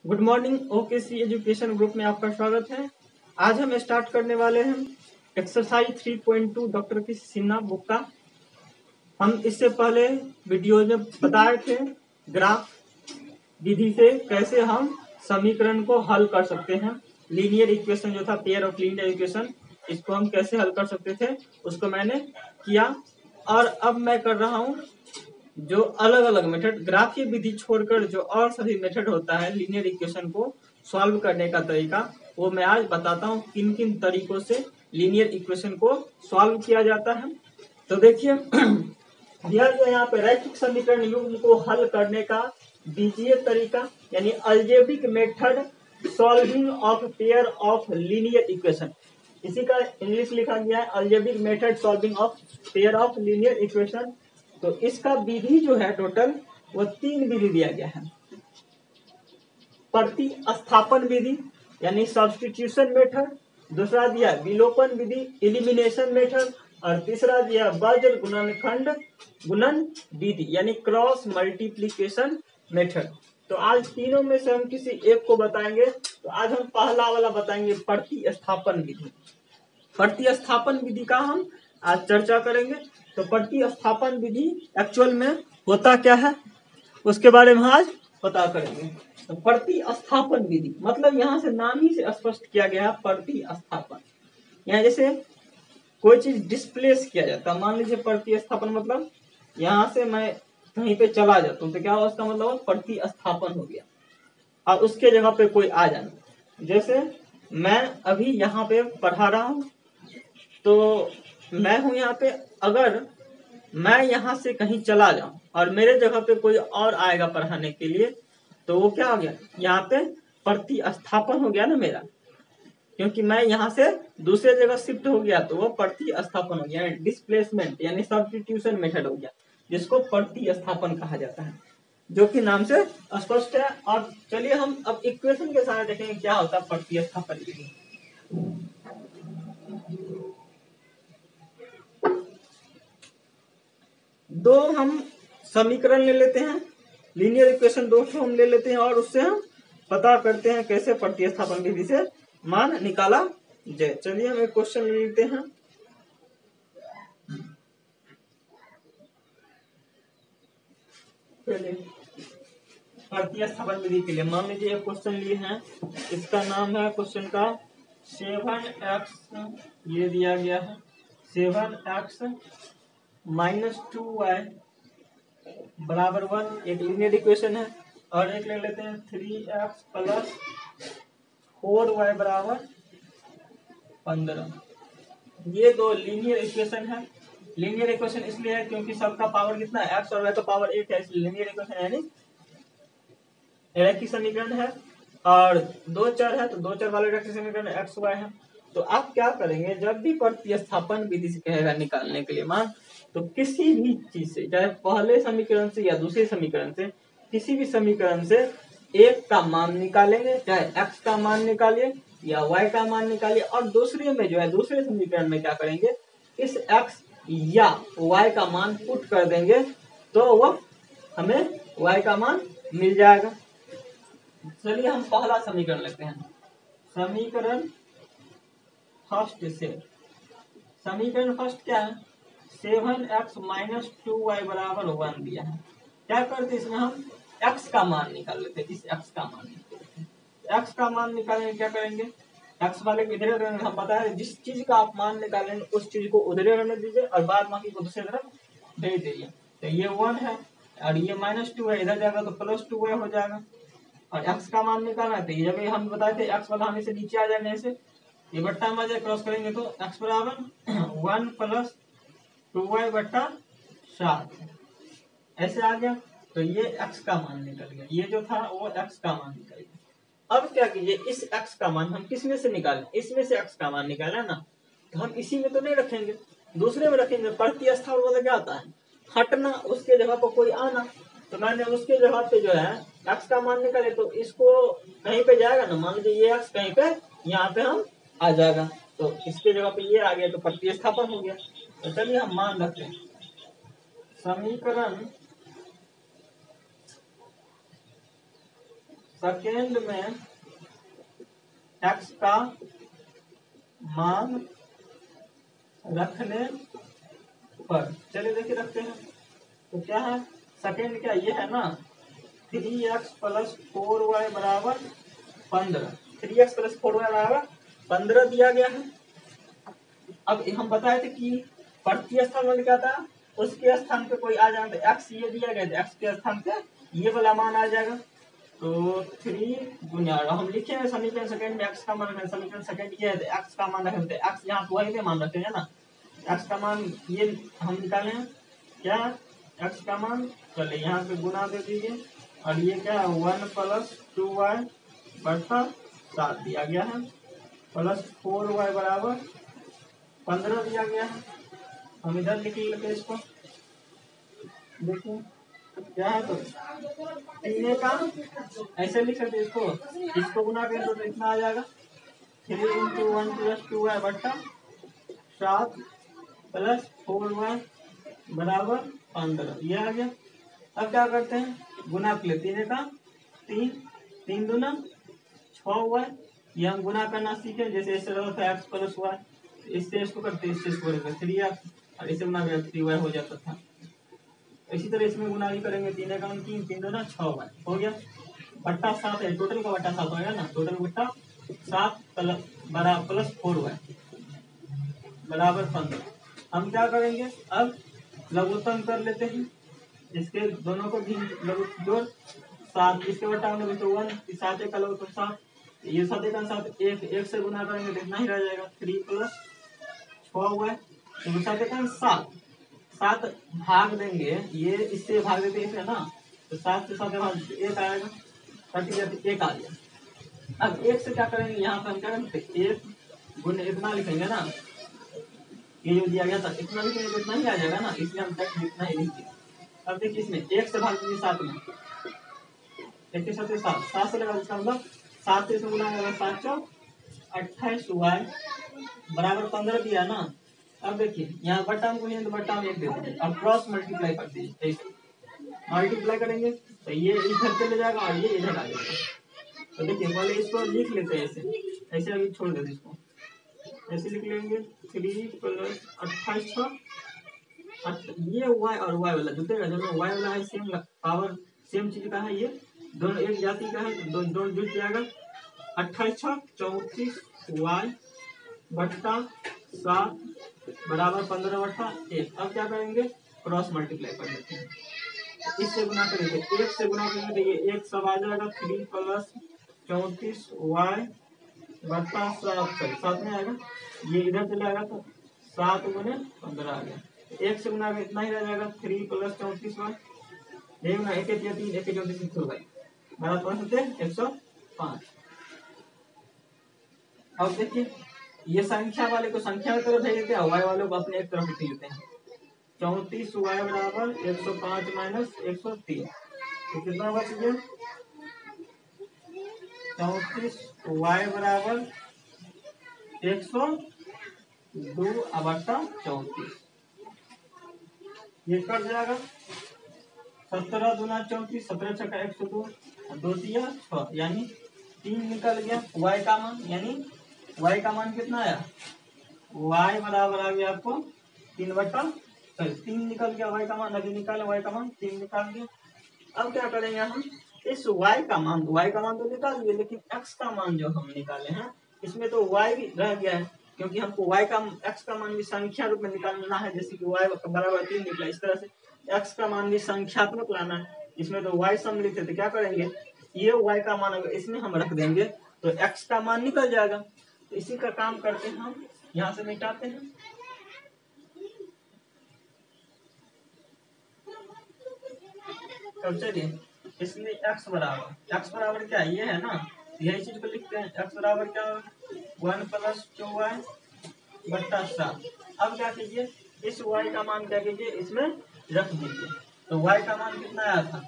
Good morning. OKC education group में आपका स्वागत है। आज हम स्टार्ट करने वाले हैं एक्सरसाइज 3.2 डॉक्टर की सिन्हा बुक का। हम इससे पहले वीडियो में बताए थे ग्राफ विधि से कैसे हम समीकरण को हल कर सकते हैं। लीनियर इक्वेशन जो था, पेयर ऑफ लीनियर इक्वेशन, इसको हम कैसे हल कर सकते थे उसको मैंने किया। और अब मैं कर रहा हूँ जो अलग अलग मेथड, ग्राफीय विधि छोड़कर जो और सभी मेथड होता है लीनियर इक्वेशन को सॉल्व करने का तरीका, वो मैं आज बताता हूँ किन किन तरीकों से लीनियर इक्वेशन को सॉल्व किया जाता है। तो देखिए दिया गया यहाँ पे रैखिक समीकरण युग्म को हल करने का बीजीय तरीका यानी algebraic method solving of pair of linear equation, इसी का इंग्लिश लिखा गया है algebraic method solving of pair of linear equation. तो इसका विधि जो है टोटल वो 3 विधि दिया गया है। प्रतिस्थापन विधि यानी सब्स्टिट्यूशन मेथड, दूसरा दिया विलोपन विधि एलिमिनेशन मेथड, और तीसरा दिया वज्र गुणनखंड गुणन विधि यानी क्रॉस मल्टीप्लीकेशन मेथड। तो आज तीनों में से हम किसी एक को बताएंगे। तो आज हम पहला वाला बताएंगे प्रतिस्थापन विधि। प्रतिस्थापन विधि का हम आज चर्चा करेंगे। तो प्रतिस्थापन विधि एक्चुअल में होता क्या है उसके बारे में आज पता करेंगे। तो प्रतिस्थापन विधि मतलब यहाँ से नाम ही से स्पष्ट किया गया है प्रतिस्थापन। यहाँ जैसे कोई चीज डिस्प्लेस किया जाता है, मान लीजिए प्रतिस्थापन मतलब यहाँ से मैं कहीं पे चला जाता हूँ तो क्या उसका मतलब प्रतिस्थापन हो गया और उसके जगह पे कोई आ जाना। जैसे मैं अभी यहाँ पे पढ़ा रहा हूँ तो मैं हूं यहाँ पे, अगर मैं यहाँ से कहीं चला जाऊं और मेरे जगह पे कोई और आएगा पढ़ाने के लिए तो वो क्या हो गया, यहाँ पे प्रतिस्थापन हो गया ना मेरा, क्योंकि मैं यहाँ से दूसरे जगह शिफ्ट हो गया तो वो प्रतिस्थापन हो गया, डिस्प्लेसमेंट यानी सब्स्टिट्यूशन मेथड हो गया, जिसको प्रतिस्थापन कहा जाता है, जो कि नाम से स्पष्ट है। और चलिए हम अब इक्वेशन के साथ देखेंगे क्या होता है प्रतिस्थापन विधि। दो हम समीकरण ले लेते हैं, लीनियर इक्वेशन दो हम ले लेते हैं और उससे हम पता करते हैं कैसे प्रतिस्थापन विधि से मान निकाला जाए। चलिए हम एक क्वेश्चन ले लेते हैं। प्रतिस्थापन विधि के लिए मान लीजिए एक क्वेश्चन लिए हैं, इसका नाम है क्वेश्चन का 7x, ये दिया गया है 7x - 2y बराबर 1, एक लीनियर इक्वेशन है। और एक ले लेते हैं 3x + 4y बराबर 15। ये दो लीनियर इक्वेशन है। लीनियर इक्वेशन इसलिए है क्योंकि सबका पावर कितना है, x और y का पावर 1 है, इसलिए लीनियर इक्वेशन है यानी रैखिक समीकरण है। और दो चर है तो दो चर वाले रैखिक समीकरण x y है। तो आप क्या करेंगे, जब भी प्रतिस्थापन विधि से कहेगा निकालने के लिए मान, तो किसी भी चीज से, चाहे पहले समीकरण से या दूसरे समीकरण से, किसी भी समीकरण से एक का मान निकालेंगे, चाहे x का मान निकालिए या y का मान निकालिए, और दूसरे में जो है दूसरे समीकरण में क्या करेंगे, इस x या y का मान पुट कर देंगे तो वह हमें y का मान मिल जाएगा। चलिए हम पहला समीकरण लेते हैं। समीकरण फर्स्ट से, समीकरण फर्स्ट क्या है, 7x - 2y बराबर 1 दिया है। क्या करते इसमें हम x का मान निकाल लेते हैं, इस x का मान निकाल लेते हैं। x का मान निकालेंगे क्या करेंगे, x वाले को इधर रहने, हम पता है जिस चीज का आप मान निकालेंगे उस चीज को उधर रहने दीजिए और बाद बाकी को दूसरी तरफ भेज दीजिए। तो ये 1 है और ये -2 है, इधर जाएगा तो +2y हो जाएगा। और x का मान निकालना है तो ये जब हम बताए थे x वाला हमें से नीचे आ जाने से ये बट्टा मजे क्रॉस करेंगे तो x बराबर 1 + 2y बट्टा 7 ऐसे आ गया। तो ये x का मान निकल गया, ये जो था वो x का मान निकल गया। अब क्या कीजिए, इस x का मान हम किस में से निकालें, इसमें से x का मान निकाला ना, तो हम इसी में तो नहीं रखेंगे, दूसरे में रखेंगे। प्रतिस्थापन मतलब क्या होता है, हटना, उसके जगह पर कोई आना। तो मैंने उसके जगह पे जो है x का मान निकाले तो इसको कहीं पे जाएगा ना, मान लीजिए ये x कहीं पे यहाँ पे हम आ जाएगा तो इसके जगह पे ये आ गया तो प्रतिस्थापन हो गया। तो चलिए हम मान रखते हैं समीकरण सेकेंड में एक्स का मान रखने पर, चलिए देखिए रखते हैं। तो क्या है सेकेंड, क्या ये है ना 3x प्लस 4y बराबर 15, 3x प्लस 4y बराबर 15 दिया गया है। अब हम बताए थे कि प्रति स्थान में क्या था, उसके स्थान पे कोई आ जाए तो x ये दिया गया था, x के स्थान पे ये वाला मान आ जाएगा। तो 3 गुना हम लिखे हैं समीकरण सेकंड में x का मान रखें, समीकरण सेकंड ये है तो x का मान रखें, x यहाँ तो वही मान रखेंगे ना, x का मान ये हम निकाले हैं क्या, x का मान चले यहाँ पे गुना दे दीजिए, और ये क्या है 1 प्लस 2y बटा 7 दिया गया है, प्लस 4y बराबर 15 दिया गया है। हम इधर लिख लेते हैं इसको, देखिए क्या है तो तीन का ऐसे लिख सकते इसको, इसको गुना करें तो इतना आ जाएगा 3 × 1 + 2y बट्टा 7 प्लस 4y बराबर 15, ये आ गया। अब क्या करते हैं गुना कर लेते हैं, का 3 3 दूना 6y, ये हम गुना करना सीखे, जैसे ऐसे रहा था x प्लस y, इससे इसको करते इससे इसको करते 3x और इसे गुना करते 3y हो जाता था। इसी तरह इसमें गुना भी करेंगे 3 का 3 3 दूना 6y हो गया, बट्टा 7 है, टोटल का बट्टा 7 होगा ना, टोटल बट्टा 7 बराबर प्लस 4y बराबर 15। हम क्या करेंगे अब लघुत्तम कर लेते हैं, इसके दोनों को भी जोड़ 7, इसके बट्टा होने तो 1, 7 का लघुत्तम 7, ये 7 का 7 1 से गुना करेंगे तो इतना ही रह जाएगा 3 प्लस 6y, तो 7 का 7 भाग देंगे, ये इससे भाग देते हैं ना, तो 7 से 7 भाग 1 आएगा, 1 आ गया। अब 1 से क्या करेंगे, यहाँ पे हम क्या करेंगे 1 गुने इतना लिखेंगे ना, ये जो दिया गया था इतना लिखेंगे तो इतना ही आ जाएगा ना, इसलिए हम तक इतना ही लिखते हैं। अब देखिए इसमें 1 से भाग दीजिए 7 में, 1 के 7 7 से लगा, इसका मतलब 7 से इसमें गुना करेंगे 7 चौक 28y बराबर 15 दिया ना। अब देखिए यहाँ बट्टा में गुणिए तो बट्टा में 1 दे देंगे, अब क्रॉस मल्टीप्लाई कर दीजिए, ऐसे मल्टीप्लाई करेंगे तो ये इधर चले जाएगा और ये इधर आ जाएगा। तो देखिए पहले इसको लिख लेते हैं ऐसे, ऐसे अभी छोड़ देते इसको, ऐसे लिख लेंगे 3 प्लस 28 ये y और y वाला जुटेगा, दोनों y वाला है सेम पावर सेम चीज का है, ये दोनों एक जाति का है तो दोनों जुट जाएगा 28 34 y बट्टा 7 बराबर 15 बट्टा 1। अब क्या करेंगे क्रॉस मल्टीप्लाई कर देते हैं, इससे गुना करेंगे 1 से गुना करेंगे तो ये 1 सब आ जाएगा 3 प्लस 34 y बट्टा 7 में आएगा, ये इधर चले आएगा तो 7 गुने 15 आ गया, 1 से गुना इतना ही रह जाएगा 3 प्लस 34 y, यही गुना 1 3 1 34 हो गई बराबर 105। अब देखिए ये संख्या वाले को संख्या की तरफ भेज देते हैं, y वाले को अपने एक तरफ भेज देते हैं, 34 y बराबर 105 माइनस 103, तो कितना बच गया 34 y बराबर 102 बट्टा 34, ये कट जाएगा 17 दूना 34, 17 छक्का 102, 2 दिया 6, यानी 3 निकल गया y का मान, यानी y का मान कितना आया, y बराबर आ गया आपको 3 बट्टा 3 निकल गया y का मान, अभी निकाले y का मान 3 निकाल दिया। अब क्या करेंगे हम इस y का मान तो निकाल दिए, लेकिन x का मान जो हम निकाले हैं इसमें तो y भी रह गया है, क्योंकि हमको x का मान भी संख्या रूप में निकालना है, जैसे कि y बराबर 3 निकला, इस तरह से x का मान भी संख्यात्मक लाना है, इसमें तो y सम्मिलित है, तो क्या करेंगे ये y का मान अगर इसमें हम रख देंगे तो x का मान निकल जाएगा, तो इसी का काम करते हैं हम, यहाँ से मिटाते हैं। तब चलिए इसलिए x बराबर क्या ये है ना, यही चीज को लिखते हैं, x बराबर क्या 1 प्लस 2y बट्टा 7। अब क्या कीजिए इस y का मान क्या कीजिए इसमें रख दीजिए, तो y का मान कितना आया था,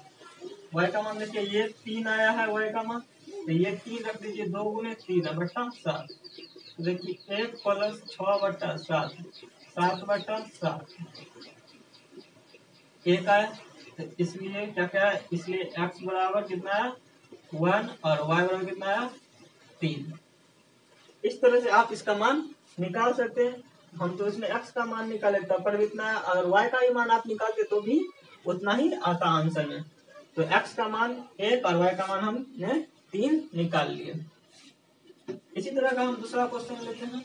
y का मान देखिए ये 3 आया है y का मान, तो ये 3 रख दीजिए, 2 गुने 3 बट्टा 7, देखिए 1 प्लस 6 बट्टा 7 7 बट्टा 7 1 आया, तो इसलिए क्या क्या है, इसलिए x बराबर कितना है 1 और y बराबर कितना आया 3। इस तरह से आप इसका मान निकाल सकते हैं। हम तो इसमें x का मान निकाले तब पर भी इतना है, अगर y का ही मान आप निकालते तो भी उतना ही आता आंसर में। तो x का मान 1 और y का मान हमने 3 निकाल लिए। इसी तरह का हम दूसरा क्वेश्चन लेते हैं।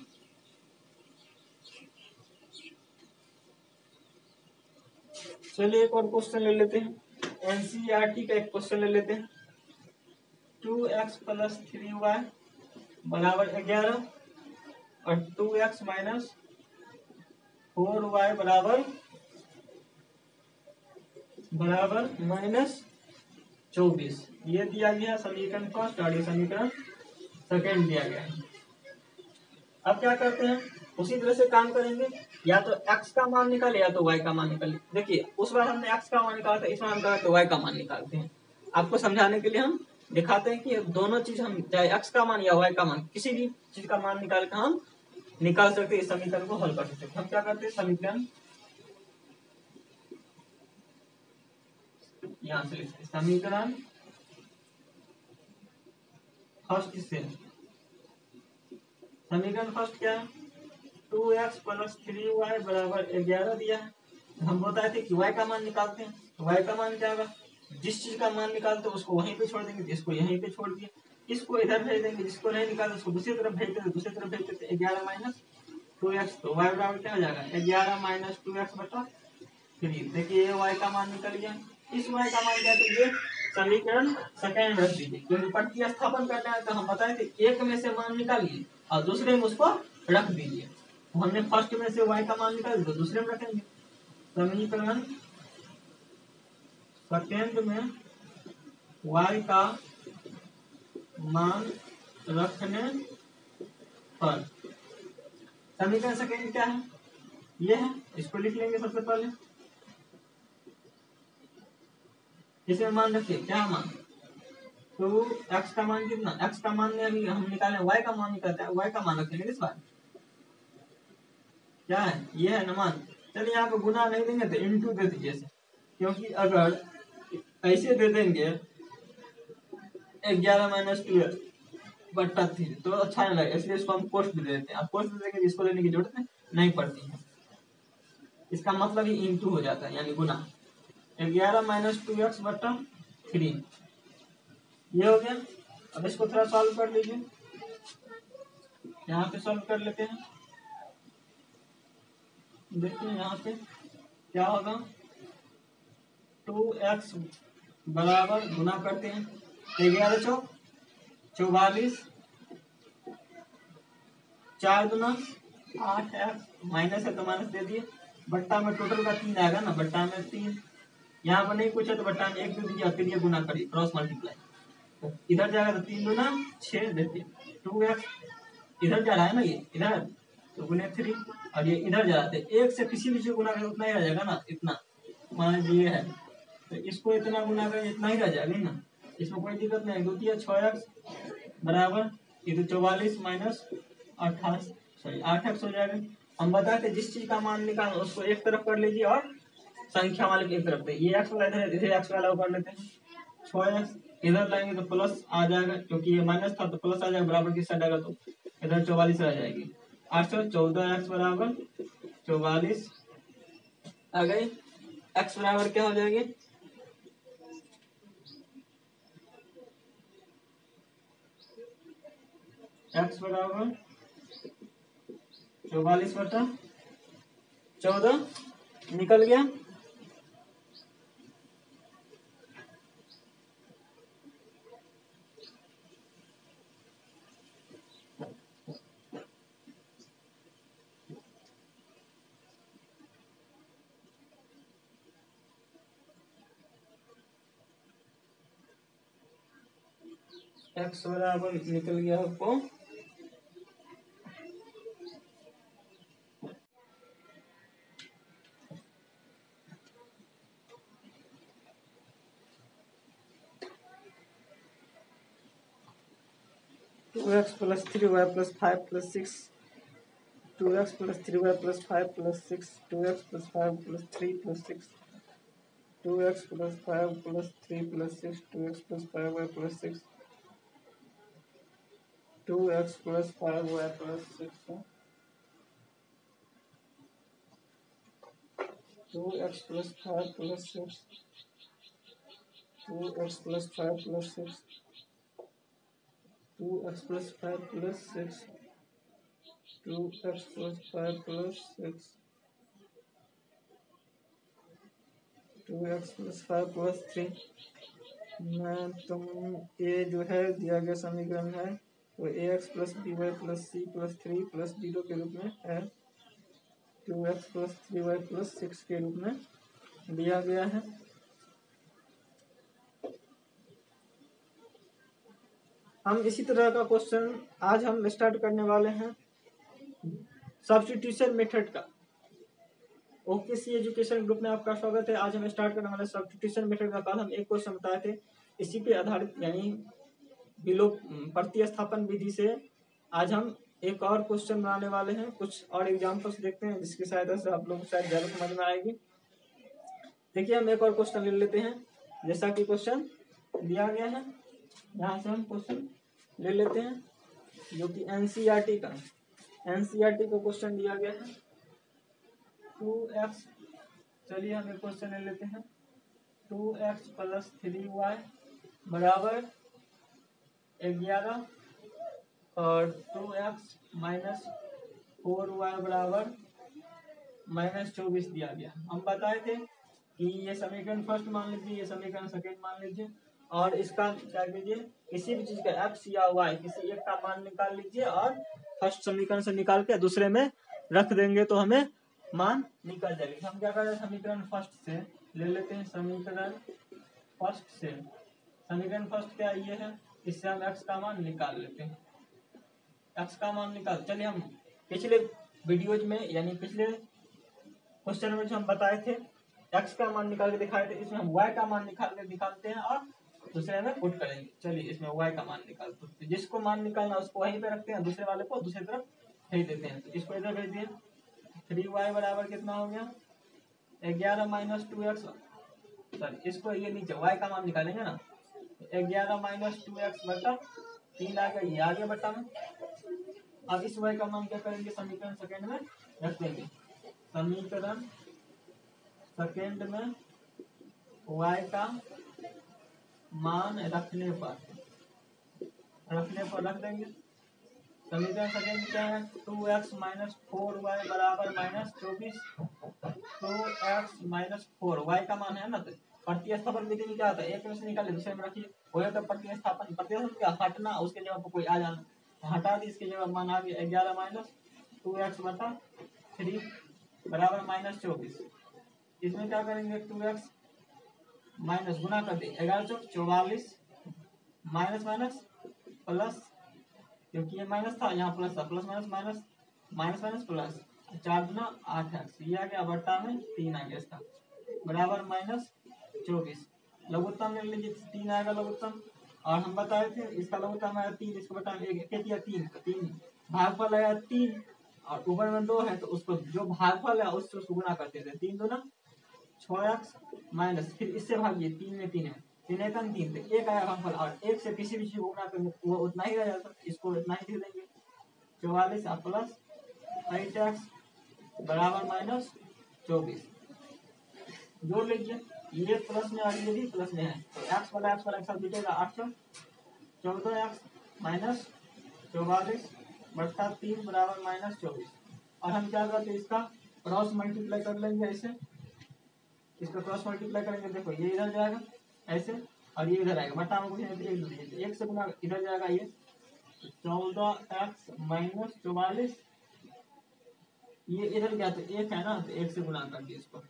चलिए एक और क्वेश्चन ले लेते हैं। एनसीईआरटी का एक क्वेश्चन ले लेते हैं। 2x प्लस 3y बराबर 11 और 2x माइनस 4y बराबर -24 ये दिया गया समीकरण फर्स्ट और ये समीकरण सेकेंड दिया गया है। अब क्या करते हैं, उसी तरह से काम करेंगे, या तो x का मान निकाले या तो y का मान निकाले। देखिए उस बार हमने x का मान निकाला था, इस बार हम करें तो y का मान निकालते हैं। आपको समझाने के लिए हम दिखाते हैं कि दोनों चीज हम चाहे x का मान या y का मान किसी भी चीज का मान निकाल कर हम निकाल सकते हैं, इस समीकरण को हल कर सकते हैं। हम क्या करते हैं, समीकरण यहाँ से लिखते हैं। समीकरण फर्स्ट से समीकरण फर्स्ट क्या है, 2x प्लस 3y बराबर 11 दिया है। हम बताए थे कि y का मान निकालते हैं, तो y का मान क्या होगा, जिस चीज का मान निकालते हैं उसको वहीं पे छोड़ देंगे, इसको यहीं पे छोड़ दिए, इसको इधर भेज देंगे, जिसको नहीं निकालते उसको दूसरी तरफ भेज देते, दूसरी तरफ भेज देते 11 माइनस 2x, तो y बराबर क्या हो जाएगा 11 माइनस 2x बटा 3। देखिए ये y का मान निकल गया। इस y का मान क्या, तो ये समीकरण सेकेंड रख दीजिए, क्योंकि प्रतिस्थापन करना है तो हम बताए थे एक में से मान निकालिए और दूसरे में उसको रख दीजिए। तो हमने फर्स्ट में से y का मान निकाल तो दूसरे में रखेंगे। समीकरण सेकेंड में y का मान रखने पर समीकरण सेकेंड क्या है, ये है, इसको लिख लेंगे सबसे पहले। इसे मान रखिए क्या मान, तो x का मान कितना, x का मान में अभी हम निकाले y का मान निकालते हैं, y का मान रखेंगे इस बार क्या है, ये है ना मान। चलिए यहाँ पे गुना नहीं देंगे तो इनटू दे दीजिए, क्योंकि अगर ऐसे दे देंगे 11 माइनस 12 बट्टा 3 तो अच्छा नहीं लगेगा, इसलिए इसको हम पोस्ट भी दे देते हैं। आप पोस्ट दे देंगे जिसको देने की जरूरत नहीं पड़ती है, इसका मतलब ही इनटू हो जाता है यानी गुना। 11 माइनस 2x बट्टा 3 ये हो गया। अब इसको थोड़ा सॉल्व कर लीजिए, यहाँ पे सॉल्व कर लेते हैं। देखिए यहाँ पे क्या होगा, 2x बराबर गुना करते हैं 11 चौक 44, 4 दुना 8x माइनस है तो माइनस दे दिए, बट्टा में टोटल का 3 आएगा ना, बट्टा में 3, यहाँ पर नहीं कुछ है तो बट्टा में 1 दे दीजिए, फिर ये गुना करिए क्रॉस मल्टीप्लाई, तो इधर जाएगा तो 3 दुना 6 देखिए 2x इधर जा रहा है ना, ये इधर तो गुने 3 और ये इधर जा रहा है, एक से किसी भी चीज गुना करें उतना ही रह जाएगा ना, इतना मान लीजिए ये है तो इसको इतना गुना करें इतना ही रह जाएगा ना, इसमें कोई दिक्कत नहीं। द्वितीय 6x बराबर इधर 44 माइनस 28 सॉरी 8x हो जाएगा। हम बताए थे जिस चीज का मान निकालना उसको एक तरफ कर लीजिए और संख्या वाले की एक तरफ पे, ये x वाला इधर x वाला कर लेते हैं, 6x इधर लाएंगे तो प्लस आ जाएगा, क्योंकि ये माइनस था तो प्लस आ जाएगा, बराबर की साइड आएगा तो इधर 44 आ जाएगी। 814x बराबर 44 आ गई, x बराबर क्या हो जाएगी, x बराबर 44 बटा 14 निकल गया। x बराबर निकल गया आपको two x plus 3y plus 5 plus 6, 2x plus 3y plus 5 plus 6, 2x plus 5 plus 3 plus 6, 2x plus 5 plus 3 plus 6, 2x plus 5y plus 6, 2x plus 5y plus 6 है। 2x plus 5 plus 6, 2x plus 5 plus 6, 2x plus 5 plus 6, 2x plus 5 plus 6, 2x plus 5 plus 3। मैं तुम ये जो है दिया गया समीकरण है वो ax plus B Y plus C plus 3 plus 0 के रूप में है, 2x प्लस 3y प्लस 6 के रूप में दिया गया है। हम इसी तरह का क्वेश्चन आज हम स्टार्ट करने वाले हैं सब्स्टिट्यूशन मेथड का। ओकेसी एजुकेशन ग्रुप में आपका स्वागत है। आज हम स्टार्ट करने वाले सब्स्टिट्यूशन मेथड का। कल हम एक क्वेश्चन बताए थे, इसी पे आधारित यानी विलोप प्रतिस्थापन विधि से आज हम एक और क्वेश्चन बनाने वाले हैं। कुछ और एग्जांपल्स देखते हैं जिसकी सहायता से आप लोग शायद ज्यादा समझ में आएगी। देखिए हम एक और क्वेश्चन ले लेते हैं, जैसा कि क्वेश्चन दिया गया है यहाँ से हम क्वेश्चन ले लेते हैं जो कि एनसीईआरटी का क्वेश्चन दिया गया है 2x। चलिए हम एक क्वेश्चन ले लेते हैं 2x प्लस 3y बराबर 11 और 2x माइनस 4y बराबर माइनस 24 दिया गया। हम बताए थे कि ये समीकरण फर्स्ट मान लीजिए, ये समीकरण सेकेंड मान लीजिए और इसका क्या कीजिए, किसी भी चीज का x या y किसी एक का मान निकाल लीजिए और फर्स्ट समीकरण से निकाल के दूसरे में रख देंगे तो हमें मान निकल जाएगा। हम क्या कर रहे हैं, समीकरण फर्स्ट से ले लेते हैं। समीकरण फर्स्ट क्या ये है, इससे हम x का मान निकाल लेते हैं। x का मान निकाल, चलिए हम पिछले वीडियोज में यानी पिछले क्वेश्चन में जो हम बताए थे x का मान निकाल के दिखाए थे, इसमें हम y का मान निकालते हैं और दूसरे में पुट करेंगे। चलिए इसमें y का मान निकालते हैं, जिसको मान निकालना उसको वहीं पे रखते हैं, दूसरे वाले को दूसरी तरफ भेज देते हैं। तो इसको इधर भेज दिए, 3y बराबर कितना हो गया 11 माइनस 2x। सॉरी इसको ये नीचे y का मान निकालेंगे ना, 11 माइनस 2x बटा 3 आ गया, ये आ गया बटा में। अब इस y का मान क्या करेंगे, समीकरण सेकेंड में रख देंगे। समीकरण सेकेंड में y का मान रखने पर रख देंगे। समीकरण सेकेंड क्या है, 2x माइनस 4y बराबर माइनस 24। 2x माइनस 4y का मान है ना, तो प्रतिस्थापन विधि में क्या होता है, एक में से निकाले दूसरे में रखिए, वही तो प्रतिस्थापन क्या हटना, उसके जगह पर कोई आ जाना, हटा दी, इसके जगह मान आ गया 11 माइनस 2x बटा 3 बराबर माइनस 24। इसमें क्या करेंगे, 2x माइनस गुना कर दे 11 चौक 44 माइनस माइनस प्लस, क्योंकि ये माइनस था यहाँ प्लस था, प्लस माइनस माइनस प्लस 4 गुना 8x, ये आ गया बट्टा में 3 आ गया इसका बराबर माइनस 24। लघुत्तम ले लीजिए, 3 आएगा लघुत्तम, और हम बताए थे इसका लघुत्तम आया 3, इसको बता 3 भागफल आया 3 और ऊपर में 2 है तो उसको जो भागफल है उससे उसको गुना करते थे, 3 दूना 6x माइनस, फिर इससे भागिए 3 में 3 है 3 तो 1 आया भागफल, और 1 से किसी भी चीज को गुना करेंगे वो उतना ही रह जाता, इसको इतना ही दे देंगे 44 और प्लस 8x बराबर माइनस 24। जोड़ लीजिए, ये प्लस में और ये भी प्लस में है तो x वाला एक साथ बिकेगा 814x माइनस 44 बट्टा 3 बराबर माइनस 24। और हम क्या करते हैं, इसका क्रॉस मल्टीप्लाई कर लेंगे ऐसे, इसका क्रॉस मल्टीप्लाई करेंगे, देखो ये इधर जाएगा ऐसे और ये इधर आएगा, बटा में कुछ नहीं, एक से गुना इधर जाएगा, ये 14x माइनस 44, ये इधर गया तो 1 है ना, तो 1 से गुना कर दिए इसको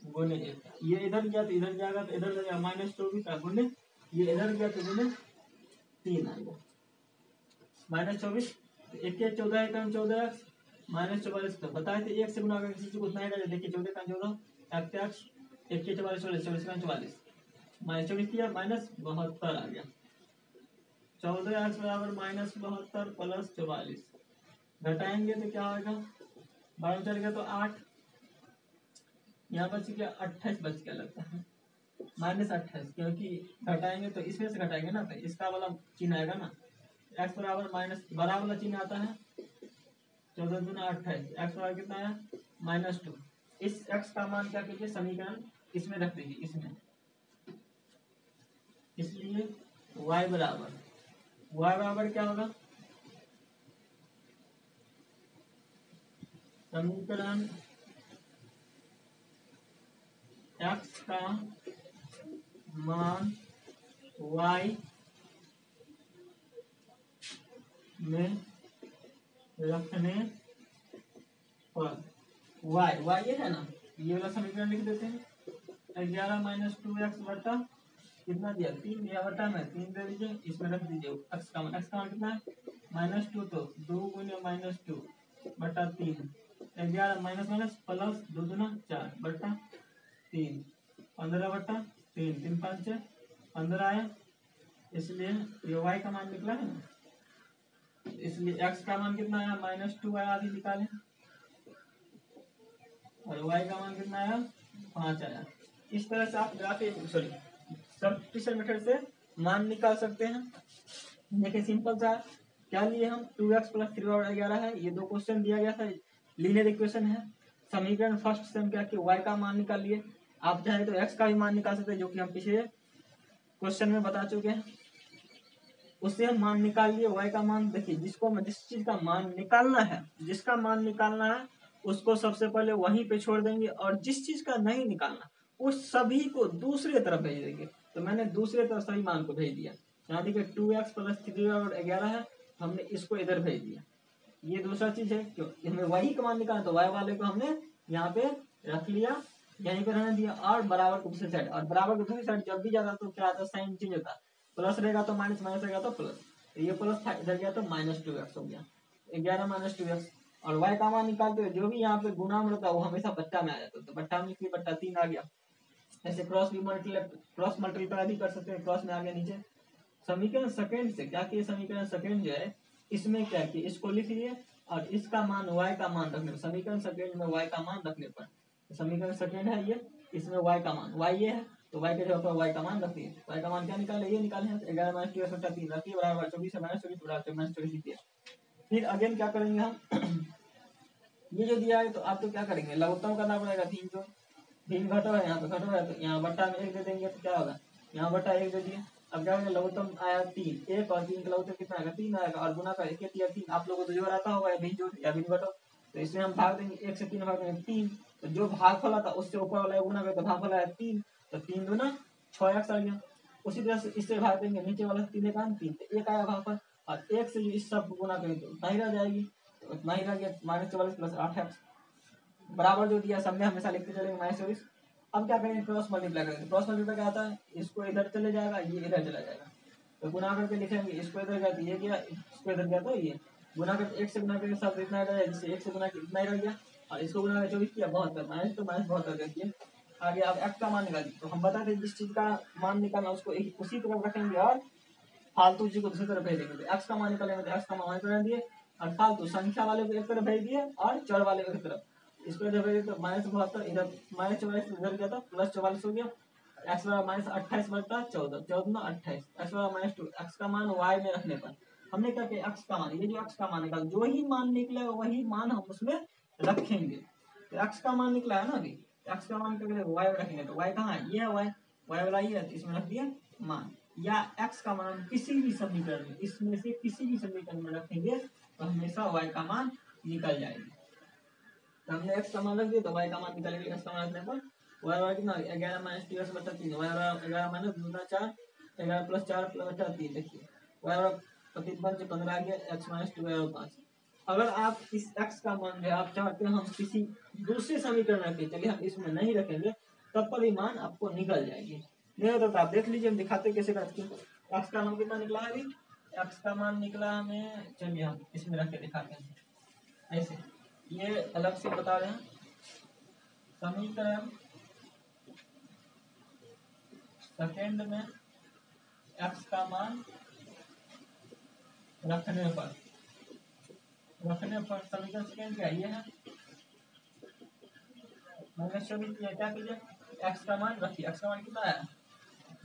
गुने 1, ये इधर गया तो इधर जाएगा, तो इधर जाएगा माइनस 24 गुने, ये इधर गया तो गुने 3 आएगा माइनस 24, 1 के 14 का 14x माइनस 44, तो बताए थे 1 से गुना करके किसी को उतना ही रहेगा। देखिए 14 का 14 x 1 के 44 44 का 44 माइनस 24 किया माइनस 72 आ गया, 14x बराबर माइनस 72 प्लस 44, घटाएंगे तो क्या होगा, 12 चल गया तो 8, यहाँ बच गया 28 बच गया लगता है माइनस 28, क्योंकि घटाएंगे तो इसमें से घटाएंगे ना, तो इसका वाला चिन्ह आएगा ना, एक्स बराबर माइनस बराबर वाला चिन्ह आता है 14 दूना 28, एक्स बराबर कितना है -2। इस एक्स का मान क्या कीजिए समीकरण इसमें रख दीजिए इसमें, इसलिए y बराबर क्या होगा समीकरण x का मान y में रखने पर y ये है ना, ये वाला समीकरण लिख देते हैं 11 - 2x बटा कितना दिया 3 दिया बटा में 3 दे दीजिए, इसमें रख दीजिए x का मान कितना है -2, तो 2 × -2 बटा 3, 11 माइनस माइनस प्लस 2 दूना 4 बटा 3, 15 बटा 3, 3 5 6 15 आया, इसलिए ये y का मान निकला है ना, इसलिए x का मान कितना आया -2 आया, आगे निकालें, और y का मान कितना आया 5 आया। इस तरह से आप ग्राफिक सब्स्टिट्यूशन मेथड से मान निकाल सकते हैं। देखिए सिंपल सा क्या लिए हम 2x + 3/11 है, ये दो क्वेश्चन दिया गया था, लीनियर इक्वेशन है। समीकरण फर्स्ट से हम क्या किए y का मान निकाल लिए, आप चाहे तो x का भी मान निकाल सकते हैं, जो कि हम पिछले क्वेश्चन में बता चुके हैं। उससे हम मान निकाल लिए y का मान। देखिए जिस चीज का मान निकालना है, जिसका मान निकालना है उसको सबसे पहले वहीं पे छोड़ देंगे, और जिस चीज का नहीं निकालना उस सभी को दूसरे तरफ भेज देंगे। तो मैंने दूसरे तरफ सभी मान को भेज दिया। यहाँ देखिए 2x + 3/11 है, हमने इसको इधर भेज दिया। ये दूसरा चीज है, क्यों हमें y का मान निकालना, तो y वाले को हमने यहाँ पे रख लिया, यहीं पे रहने दिया, और बराबर को दूसरी साइड, और बराबर को दूसरी साइड जब भी जाता तो क्या आता साइन चेंज होता, प्लस रहेगा तो माइनस, माइनस रहेगा तो प्लस, तो ये प्लस था इधर गया तो -2x हो गया, 11 - 2x। और y का मान निकालते हुए जो भी यहाँ पे गुणा में रहता है वो हमेशा बट्टा में आ जाता है, तो बट्टा में लिखिए बट्टा 3 आ गया। ऐसे क्रॉस मल्टीप्लाई भी कर सकते हैं, क्रॉस में आ गया नीचे। समीकरण सेकंड से क्या किए, समीकरण सेकंड जो है इसमें क्या किए, इसको लिख लिए, और इसका मान y का मान रखने पर, समीकरण सेकंड में y का मान रखने पर, समीकरण सेकंड है ये, इसमें y का मान y ये है, तो y के जगह पर y का मान रख दिए। y का मान क्या निकाले, ये निकाले हैं 11 - 2x बटा 3 रखिए, बराबर 24 है -24 बराबर -24 लिखिए। फिर अगेन क्या करेंगे हम ये जो दिया है तो आप तो क्या करेंगे, लघुत्तम करना पड़ेगा। 3 घटो है, यहाँ पे घटो है, तो यहाँ बट्टा में 1 दे देंगे, तो क्या होगा यहाँ बट्टा 1 दे दिए। अब क्या होगा, लघुत्तम आया 3, 1 और 3 का लघुत्तम कितना आएगा 3 आएगा, और गुना का 1 या 3, आप लोगों को तो जोड़ आता होगा, भिन्न जोड़ या भिन्न घटो, तो इसमें हम भाग देंगे 1 से 3 भाग देंगे 3, तो जो भागफल आता उससे ऊपर वाला गुना करें तो भागफल आया 3, तो 3 दूना 6x आ गया। उसी तरह से इससे भाग देंगे नीचे वाला 3 का 3, तो 1 आया भागफल, और 1 से इस सब गुना करें तो उतना ही रह जाएगी, तो उतना ही रह गया -44 + 8x बराबर जो दिया सब में हमेशा लिखते चलेंगे -24। अब क्या करेंगे, क्रॉस मल्टीप्लाई करेंगे। क्रॉस मल्टीप्लाई क्या आता है, इसको इधर चले जाएगा, ये इधर चला जाएगा, तो गुना करके लिखेंगे, इसको इधर गया तो ये गया, इसको इधर गया तो ये गुना करके 1 से गुना करके सब इतना रह जाएगा, जिससे 1 से गुना इतना ही रह गया, और इसको गुना करके 24 किया 72, माइनस तो माइनस 72 देखिए आगे। अब x का मान निकालिए, तो हम बताते जिस चीज का मान निकालना उसको उसी तरफ रखेंगे, और फालतू चीज को दूसरी तरफ भेज देंगे। तो x का मान निकालेंगे तो x का मान इधर दिए, और फालतू संख्या वाले को एक तरफ भेज दिए, और चर वाले को एक तरफ, इसको इधर भेज तो -72 इधर -44 इधर गया था +44 हो गया, x बराबर -28 बटा 14, 14 ना 28, x बराबर -2, x का मान y में रखने पर हमने क्या किया, x का मान, ये जो x का मान निकाला, जो ही मान निकलेगा वही मान हम उसमें रखेंगे। तो x का मान निकला है ना, अभी x का मान क्या y में रखेंगे, तो y कहाँ है, ये है y वाला ये है, तो इसमें रख दिया मान, या x का मान किसी भी समीकरण में, इसमें से किसी भी समीकरण में रखेंगे तो हमेशा y का मान निकल जाएगी। तो हमने x का मान रख दिया तो y का मान निकलेगा, x का मान रखने पर y बराबर कितना 11 - 2x बटा 3, y बराबर 11 - 2 × 4, 11 + 4 बटा 3, देखिए y बराबर 5 × 15 आ गया, x - 2 बराबर 5। अगर आप इस x का मान है आप चाहते हैं हम किसी दूसरे समीकरण में रखें, चलिए हम इसमें नहीं रखेंगे, तब पर भी मान आपको निकल जाएगी। नहीं होता तो आप देख लीजिए, हम दिखाते कैसे करते हैं। x का मान कितना निकला है, अभी x का मान निकला हमें, चलिए हम इसमें रख के दिखाते हैं। ऐसे ये अलग से बता रहे हैं, समीकरण सेकंड में x का मान रखने पर समीकरण सेकंड क्या ये है -24, क्या कीजिए x का मान रखिए, x का मान कितना है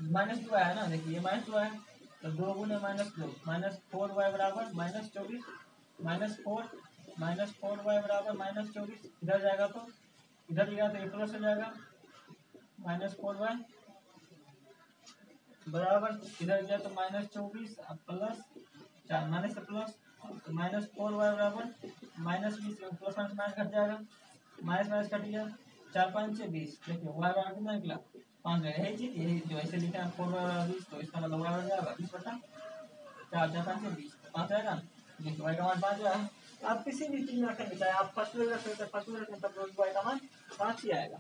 -2 आया ना, देखिए -2 आया, तो 2 गुने -2 -4y बराबर -24 -4y बराबर -24। इधर जाएगा तो इधर गया तो ये प्लस हो जाएगा -4y बराबर इधर गया तो -24 प्लस 4 माइनस प्लस -4y बराबर -20 प्लस माइनस घट जाएगा माइनस कट गया 4 5 6 20। देखिए y बराबर कितना निकला 5। यही चीज यही जो ऐसे लिखा है 4y बराबर 20 तो इसका मतलब y बराबर जाएगा 20 बटा 4 4 5 6 20 5 आएगा। देखिए y का मान 5 आया। आप किसी भी चीज में रखेंगे चाहे आप फर्स्ट में रखें तो फर्स्ट में रखें तब y का मान 5 ही आएगा।